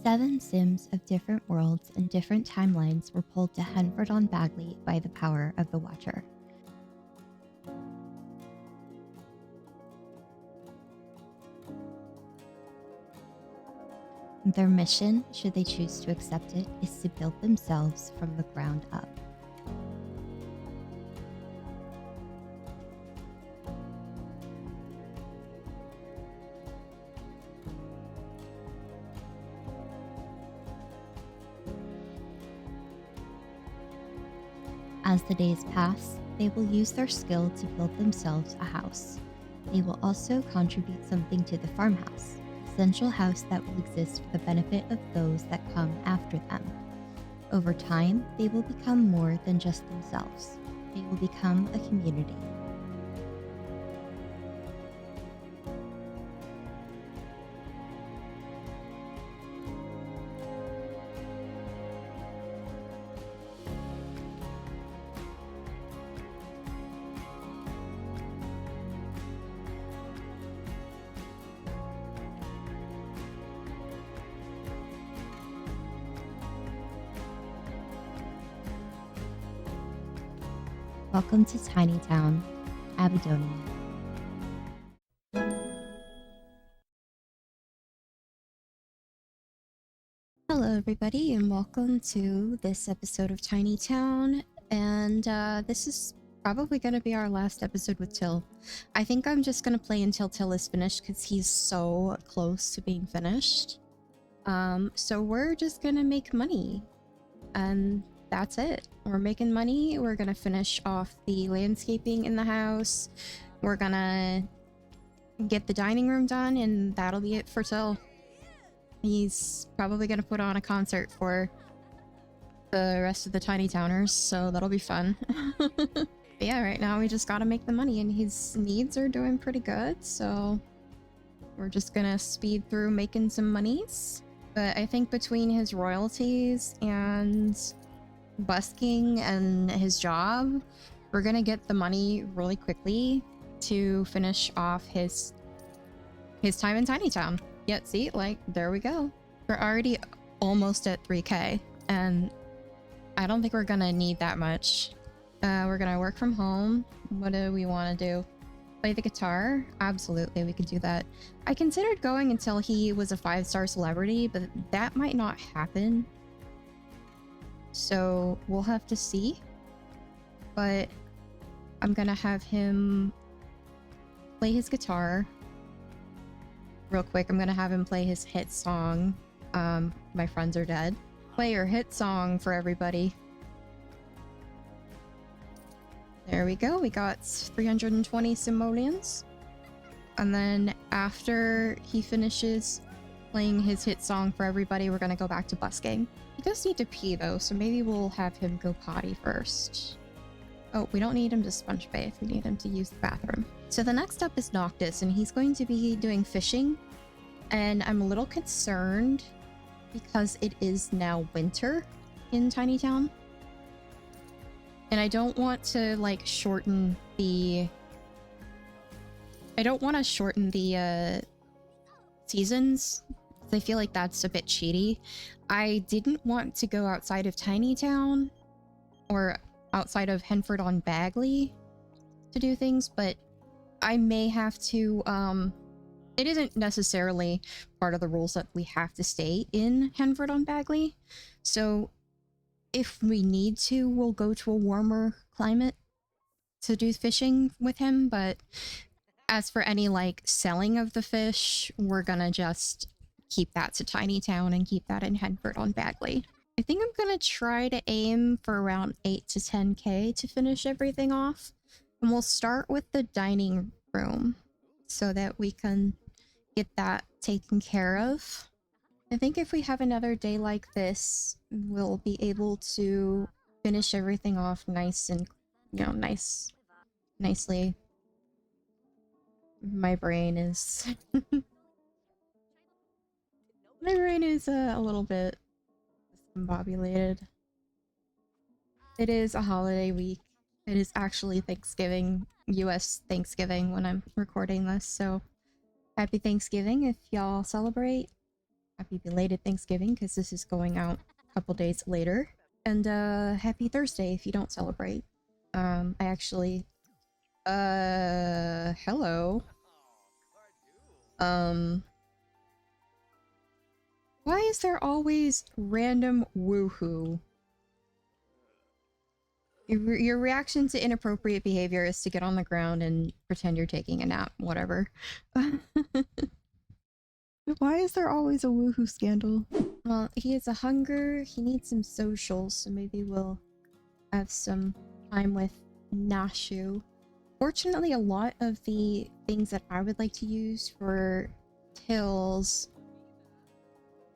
7 Sims of different worlds and different timelines were pulled to Henford on Bagley by the power of the Watcher. Their mission, should they choose to accept it, is to build themselves from the ground up. As the days pass, they will use their skill to build themselves a house. They will also contribute something to the farmhouse, a central house that will exist for the benefit of those that come after them. Over time, they will become more than just themselves. They will become a community. Welcome to Tinytown, Abaddonia. Hello everybody and welcome to this episode of Tinytown, and this is probably going to be our last episode with Till. I think I'm just going to play until Till is finished because he's so close to being finished. So we're just going to make money and that's it. We're making money. We're gonna finish off the landscaping in the house. We're gonna get the dining room done, and that'll be it for Till. He's probably gonna put on a concert for the rest of the Tiny Towners, so that'll be fun. But yeah, right now we just gotta make the money, and his needs are doing pretty good, so we're just gonna speed through making some monies. But I think between his royalties and busking and his job, we're gonna get the money really quickly to finish off his time in Tinytown. Yeah, see, like, there we go. We're already almost at 3k, and I don't think we're gonna need that much. We're gonna work from home. What do we want to do? Play the guitar? Absolutely, we could do that. I considered going until he was a 5-star celebrity, but that might not happen. So we'll have to see, but I'm gonna have him play his guitar real quick. I'm gonna have him play his hit song, My Friends Are Dead. Play your hit song for everybody. There we go, we got 320 simoleons. And then after he finishes playing his hit song for everybody, we're gonna go back to busking. He does need to pee though, so maybe we'll have him go potty first. Oh, we don't need him to sponge bathe, we need him to use the bathroom. So the next up is Noctis, and he's going to be doing fishing. And I'm a little concerned because it is now winter in Tinytown. And I don't want to like shorten the... I don't want to shorten the seasons. I feel like that's a bit cheaty. I didn't want to go outside of Tinytown or outside of Henford on Bagley to do things, but I may have to, it isn't necessarily part of the rules that we have to stay in Henford on Bagley. So if we need to, we'll go to a warmer climate to do fishing with him, but as for any like selling of the fish, we're gonna just keep that to Tinytown and keep that in Henford on Bagley. I think I'm gonna try to aim for around 8 to 10k to finish everything off. And we'll start with the dining room so that we can get that taken care of. I think if we have another day like this, we'll be able to finish everything off nice and, you know, nicely. My brain is... My brain is a little bit discombobulated. It is a holiday week. It is actually Thanksgiving, US Thanksgiving when I'm recording this, so happy Thanksgiving if y'all celebrate. Happy belated Thanksgiving, because this is going out a couple days later. And happy Thursday if you don't celebrate. I actually hello. Why is there always random woohoo? Your reaction to inappropriate behavior is to get on the ground and pretend you're taking a nap, whatever. Why is there always a woohoo scandal? Well, he has a hunger, he needs some socials, so maybe we'll have some time with Nashu. Fortunately, a lot of the things that I would like to use for Till's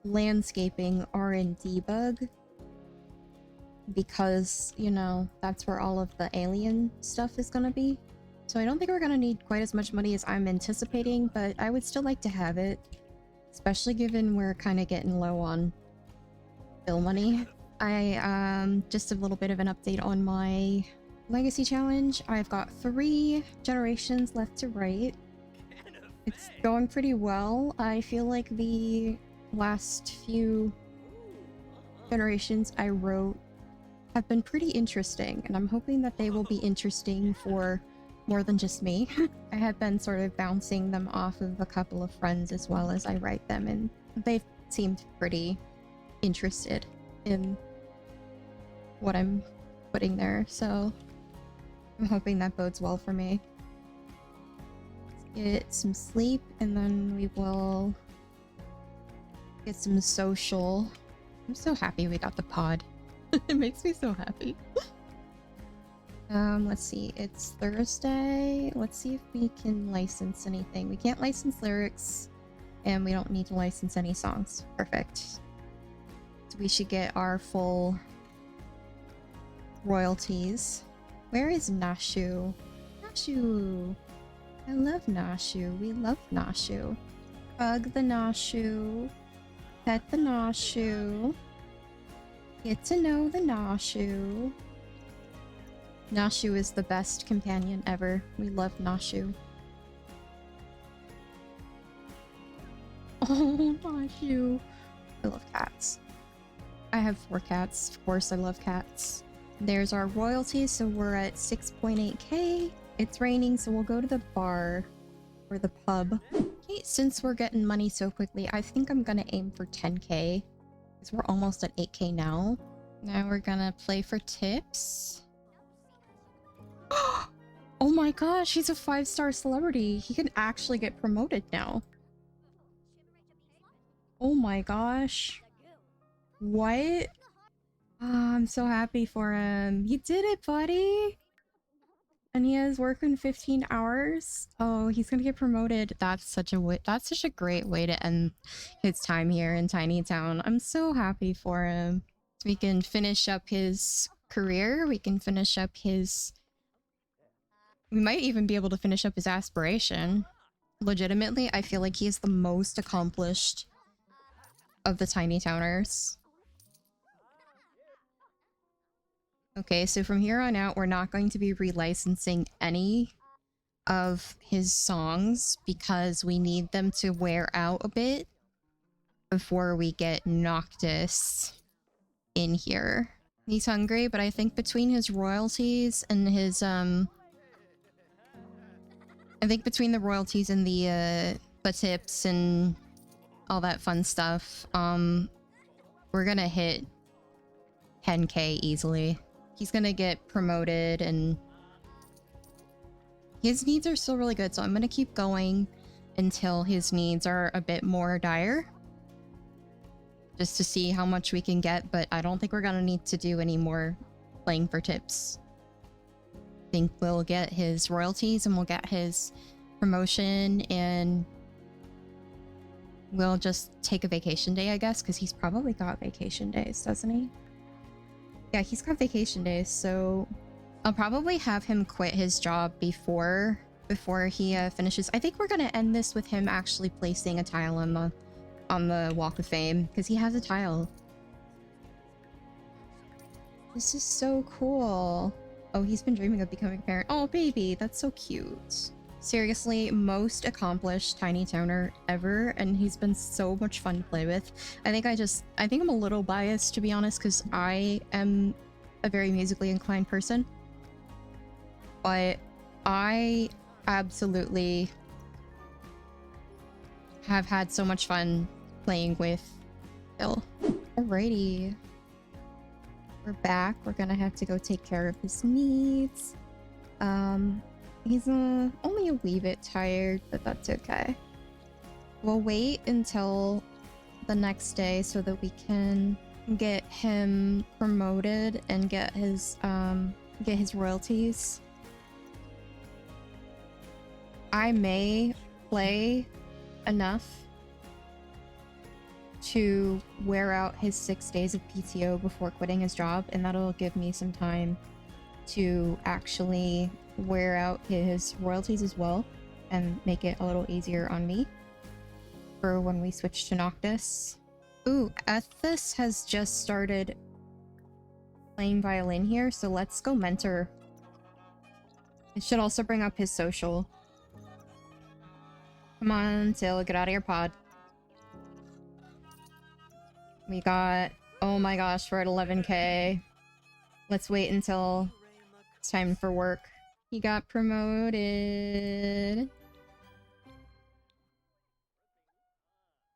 landscaping are in debug, because, you know, that's where all of the alien stuff is gonna be. So I don't think we're gonna need quite as much money as I'm anticipating, but I would still like to have it, especially given we're kind of getting low on bill money. Just a little bit of an update on my legacy challenge. I've got 3 generations left to write. It's going pretty well. I feel like the last few generations I wrote have been pretty interesting, and I'm hoping that they will be interesting for more than just me. I have been sort of bouncing them off of a couple of friends as well as I write them, and they've seemed pretty interested in what I'm putting there, so I'm hoping that bodes well for me. Let's get some sleep, and then we will get some social. I'm so happy we got the pod. It makes me so happy. Let's see, it's Thursday. Let's see if we can license anything. We can't license lyrics, and we don't need to license any songs. Perfect. So we should get our full royalties. Where is Nashu? Nashu! I love Nashu. We love Nashu. Hug the Nashu. Pet the Nashu. Get to know the Nashu. Nashu is the best companion ever. We love Nashu. Oh, Nashu. I love cats. I have 4 cats. Of course I love cats. There's our royalty, so we're at 6.8k. It's raining, so we'll go to the bar or the pub. Okay, since we're getting money so quickly, I think I'm gonna aim for 10k. Because we're almost at 8k now. Now we're gonna play for tips. Oh my gosh, he's a 5-star celebrity. He can actually get promoted now. Oh my gosh. What? Oh, I'm so happy for him. You did it, buddy. And he has work in 15 hours. Oh, he's gonna get promoted. That's such a great way to end his time here in Tinytown. I'm so happy for him. So we can finish up his career. We can finish up his... We might even be able to finish up his aspiration. Legitimately, I feel like he is the most accomplished of the Tinytowners. Okay, so from here on out, we're not going to be relicensing any of his songs because we need them to wear out a bit before we get Noctis in here. He's hungry, but I think between his royalties and his, I think between the royalties and the tips and all that fun stuff, we're gonna hit 10k easily. He's gonna get promoted, and his needs are still really good, so I'm gonna keep going until his needs are a bit more dire. Just to see how much we can get, but I don't think we're gonna need to do any more playing for tips. I think we'll get his royalties and we'll get his promotion, and we'll just take a vacation day, I guess, because he's probably got vacation days, doesn't he? Yeah, he's got vacation days, so I'll probably have him quit his job before he finishes. I think we're gonna end this with him actually placing a tile on the Walk of Fame, because he has a tile. This is so cool. Oh, he's been dreaming of becoming a parent. Oh, baby, that's so cute. Seriously, most accomplished tiny towner ever, and he's been so much fun to play with. I think I'm a little biased, to be honest, because I am a very musically inclined person, but I absolutely have had so much fun playing with Phil. Alrighty, we're back. We're gonna have to go take care of his needs. He's only a wee bit tired, but that's okay. We'll wait until the next day so that we can get him promoted and get his royalties. I may play enough to wear out his 6 days of PTO before quitting his job, and that'll give me some time to actually wear out his royalties as well and make it a little easier on me for when we switch to Noctis. Ooh, Ethys has just started playing violin here, so let's go mentor. It should also bring up his social. Come on, Sil, get out of your pod. We got... oh my gosh, we're at 11k. Let's wait until it's time for work. He got promoted.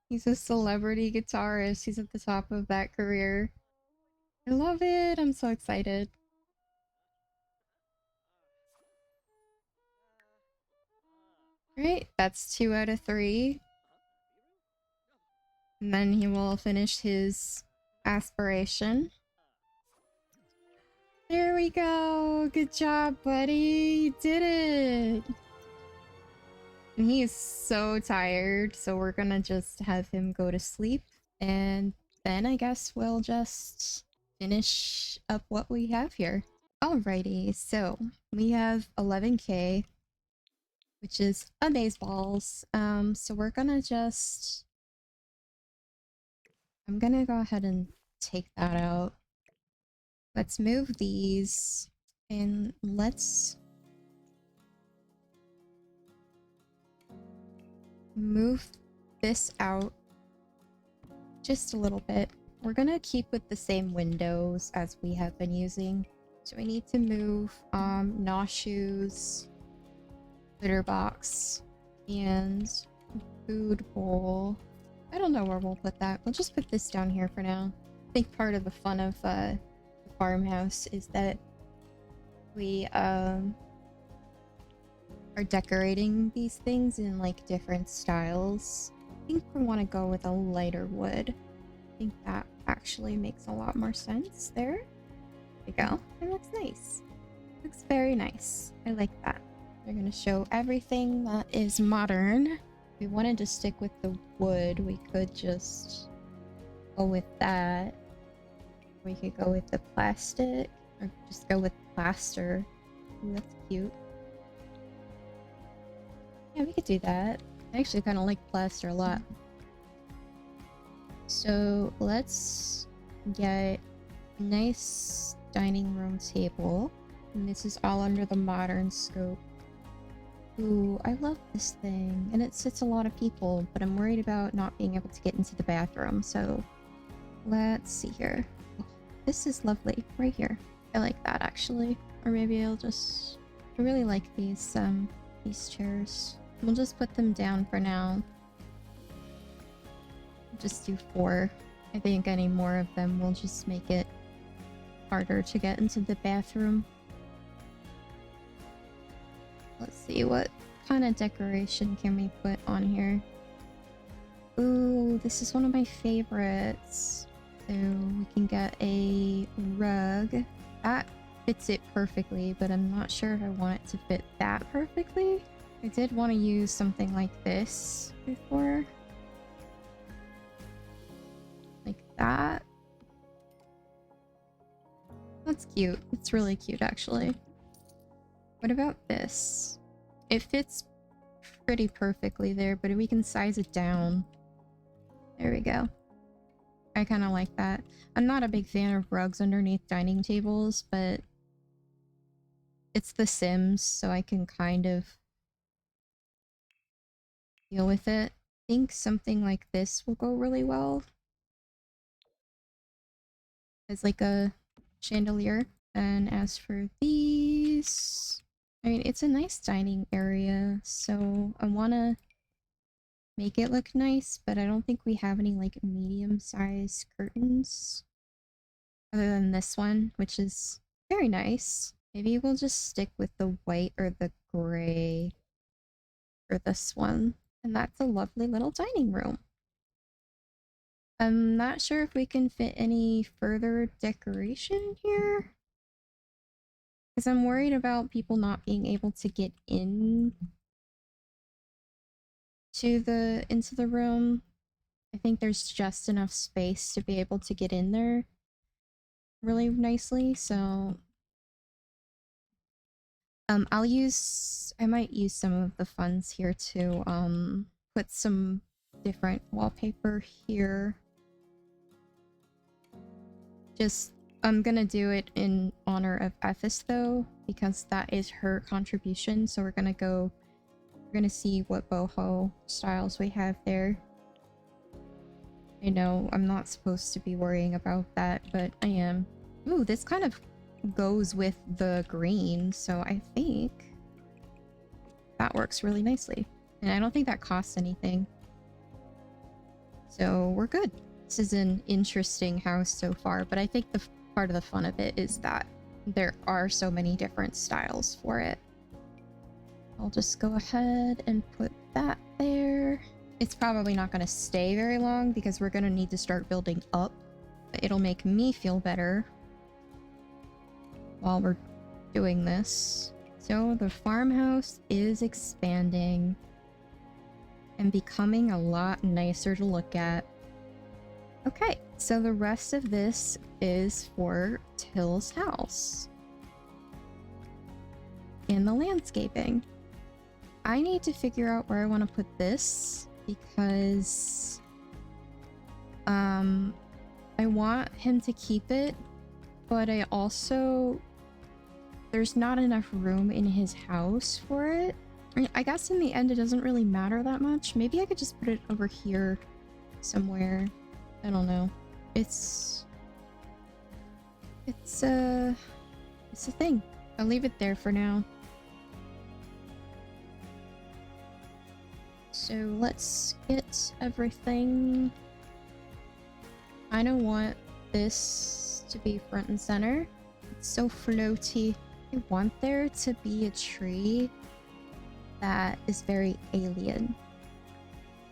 He's a celebrity guitarist. He's at the top of that career. I love it. I'm so excited. Right, that's 2 out of 3. And then he will finish his aspiration. There we go. Good job, buddy. You did it. And he is so tired, so we're gonna just have him go to sleep. And then I guess we'll just finish up what we have here. Alrighty, so we have 11k, which is amazeballs. So we're gonna just... I'm gonna go ahead and take that out. Let's move these, and let's move this out just a little bit. We're gonna keep with the same windows as we have been using. So we need to move Noshu's litter box and food bowl. I don't know where we'll put that. We'll just put this down here for now. I think part of the fun of the farmhouse is that we are decorating these things in like different styles. I think we want to go with a lighter wood. I think that actually makes a lot more sense. There we go. It looks nice. Looks very nice. I like that. We're gonna show everything that is modern. If we wanted to stick with the wood, we could just go with that. We could go with the plastic, or just go with plaster. Ooh, that's cute. Yeah, we could do that. I actually kind of like plaster a lot. So let's get a nice dining room table. And this is all under the modern scope. Ooh, I love this thing. And it sits a lot of people, but I'm worried about not being able to get into the bathroom. So let's see here. This is lovely right here. I like that actually. Or maybe I'll just... I really like these chairs. We'll just put them down for now. Just do 4. I think any more of them will just make it harder to get into the bathroom. Let's see, what kind of decoration can we put on here? Ooh, this is one of my favorites. So we can get a rug. That fits it perfectly, but I'm not sure if I want it to fit that perfectly. I did want to use something like this before. Like that. That's cute. It's really cute, actually. What about this? It fits pretty perfectly there, but we can size it down. There we go. I kind of like that. I'm not a big fan of rugs underneath dining tables, but it's The Sims, so I can kind of deal with it. I think something like this will go really well as like a chandelier. And as for these, I mean, it's a nice dining area, so I want to make it look nice, but I don't think we have any like medium-sized curtains other than this one, which is very nice. Maybe we'll just stick with the white or the gray for this one. And that's a lovely little dining room. I'm not sure if we can fit any further decoration here, because I'm worried about people not being able to get in into the room. I think there's just enough space to be able to get in there really nicely, so I might use some of the funds here to put some different wallpaper here. Just I'm gonna do it in honor of Ethys though, because that is her contribution. So we're gonna see what boho styles we have there. I know I'm not supposed to be worrying about that, but I am. Ooh, this kind of goes with the green, so I think that works really nicely. And I don't think that costs anything. So we're good. This is an interesting house so far, but I think the part of the fun of it is that there are so many different styles for it. I'll just go ahead and put that there. It's probably not going to stay very long because we're going to need to start building up, but it'll make me feel better while we're doing this. So the farmhouse is expanding and becoming a lot nicer to look at. Okay, so the rest of this is for Till's house and the landscaping. I need to figure out where I want to put this because I want him to keep it, but I also there's not enough room in his house for it. I guess in the end it doesn't really matter that much. Maybe I could just put it over here somewhere. I don't know. It's a thing. I'll leave it there for now. So let's get everything. I don't want this to be front and center. It's so floaty. I want there to be a tree that is very alien.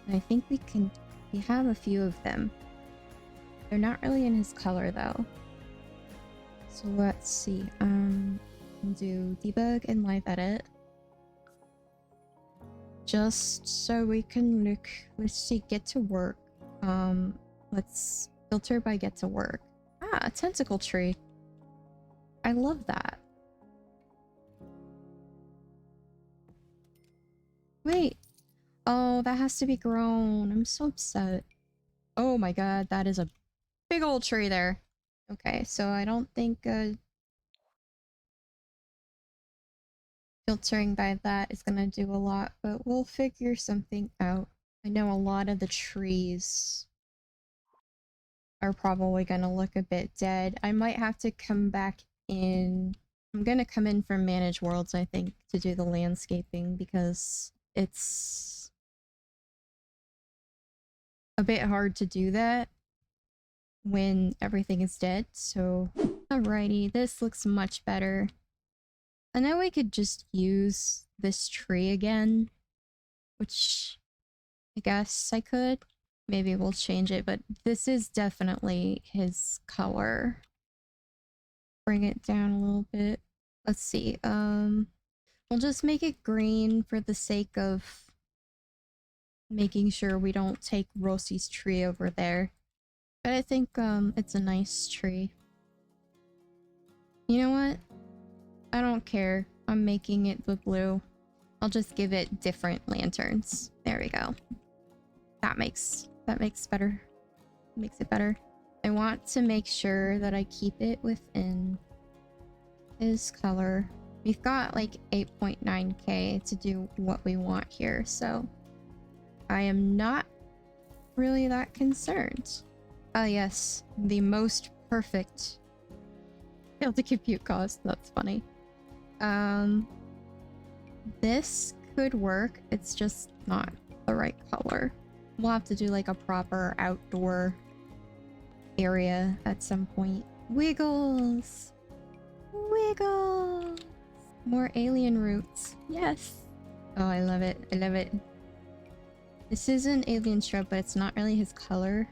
And I think we have a few of them. They're not really in his color though. So let's see. We'll do debug and live edit. Just so we can look. Let's see, get to work. Let's filter by get to work. Ah, a tentacle tree. I love that. Wait. Oh, that has to be grown. I'm so upset. Oh my god, that is a big old tree there. Okay, so I don't think filtering by that is gonna do a lot, but we'll figure something out. I know a lot of the trees are probably gonna look a bit dead. I might have to come back in. I'm gonna come in from Manage Worlds, I think, to do the landscaping because it's a bit hard to do that when everything is dead. So, alrighty, this looks much better. I know we could just use this tree again, which I guess I could. Maybe we'll change it, but this is definitely his color. Bring it down a little bit. Let's see. We'll just make it green for the sake of making sure we don't take Rosie's tree over there. But I think it's a nice tree. You know what? I don't care. I'm making it the blue. I'll just give it different lanterns. There we go. That makes better. Makes it better. I want to make sure that I keep it within his color. We've got like 8.9k to do what we want here, so I am not really that concerned. Ah, yes, the most perfect failed to compute cost. That's funny. This could work. It's just not the right color. We'll have to do like a proper outdoor area at some point. Wiggles! Wiggles! More alien roots. Yes! Oh, I love it. I love it. This is an alien shrub, but it's not really his color.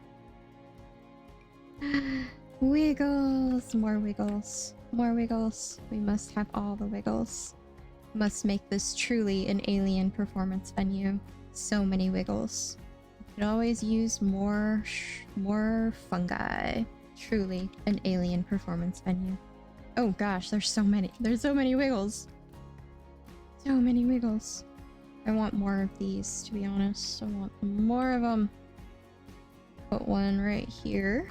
Wiggles! More wiggles. More wiggles. We must have all the wiggles. Must make this truly an alien performance venue. So many wiggles. Could always use more fungi. Truly an alien performance venue. Oh gosh, there's so many. There's so many wiggles. So many wiggles. I want more of these, to be honest. I want more of them. Put one right here.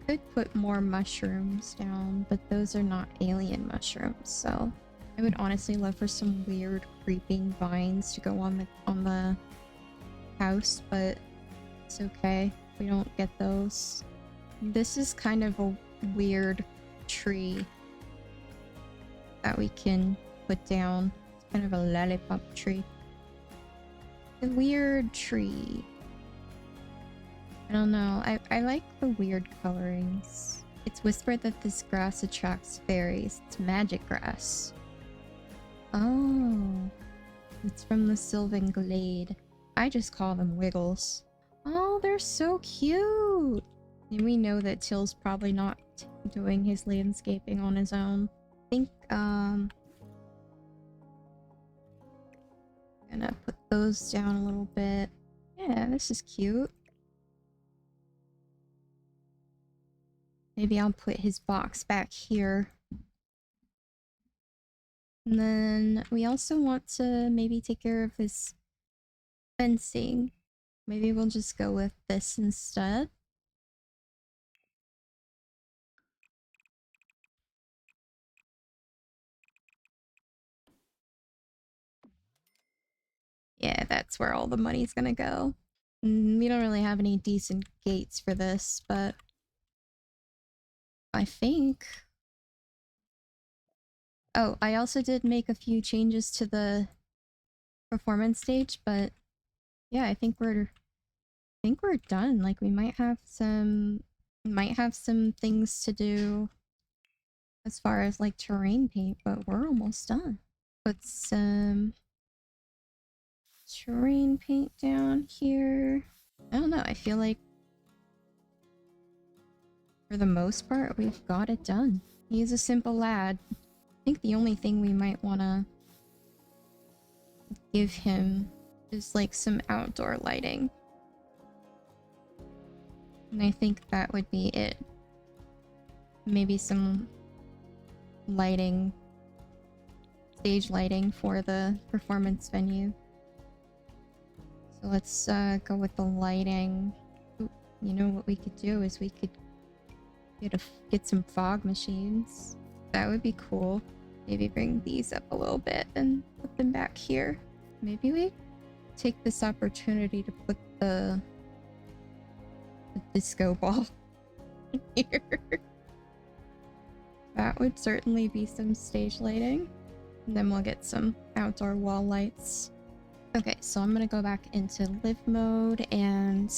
Could put more mushrooms down, but those are not alien mushrooms, so I would honestly love for some weird creeping vines to go on the house, but it's okay. We don't get those. This is kind of a weird tree that we can put down. It's kind of a lollipop tree. A weird tree. I don't know. I like the weird colorings. It's whispered that this grass attracts fairies. It's magic grass. Oh. It's from the Sylvan Glade. I just call them Wiggles. Oh, they're so cute! And we know that Till's probably not doing his landscaping on his own. I think, gonna put those down a little bit. Yeah, this is cute. Maybe I'll put his box back here. And then we also want to maybe take care of his fencing. Maybe we'll just go with this instead. Yeah, that's where all the money's gonna go. We don't really have any decent gates for this, but I think... Oh, I also did make a few changes to the performance stage, but yeah, I think we're done. Like, we might have some things to do as far as like terrain paint, but we're almost done. Put some terrain paint down here. I don't know, I feel like for the most part we've got it done. He's a simple lad. I think the only thing we might want to give him is like some outdoor lighting. And I think that would be it. Maybe some lighting, stage lighting for the performance venue. So let's go with the lighting. Ooh, you know what we could do is we could get some fog machines. That would be cool. Maybe bring these up a little bit and put them back here. Maybe we take this opportunity to put the disco ball here. That would certainly be some stage lighting. And then we'll get some outdoor wall lights. Okay, so I'm gonna go back into live mode and...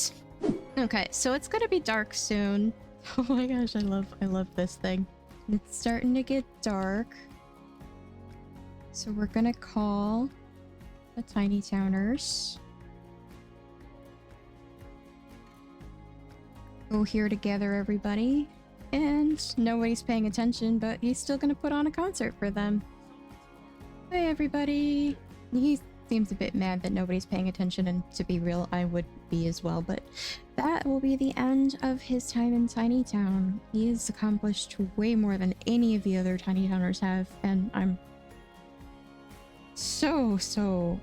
Okay, so it's gonna be dark soon. Oh my gosh, I love this thing. It's starting to get dark. So we're gonna call the Tiny Towners. Go here together, everybody. And nobody's paying attention, but he's still gonna put on a concert for them. Hey, everybody. He seems a bit mad that nobody's paying attention, and to be real, I would be as well, but that will be the end of his time in Tinytown. He has accomplished way more than any of the other Tiny Towners have, and I'm so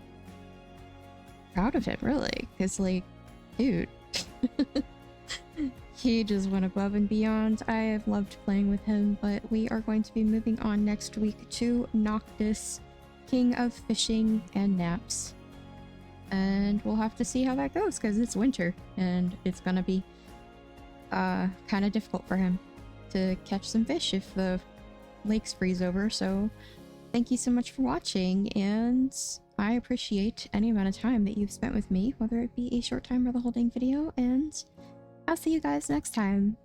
proud of him, really, because, like, dude. He just went above and beyond. I have loved playing with him, but we are going to be moving on next week to Noctis, King of Fishing and Naps. and we'll have to see how that goes because it's winter and it's gonna be kind of difficult for him to catch some fish if the lakes freeze over. So thank you so much for watching, and I appreciate any amount of time that you've spent with me, whether it be a short time or the whole dang video, and I'll see you guys next time.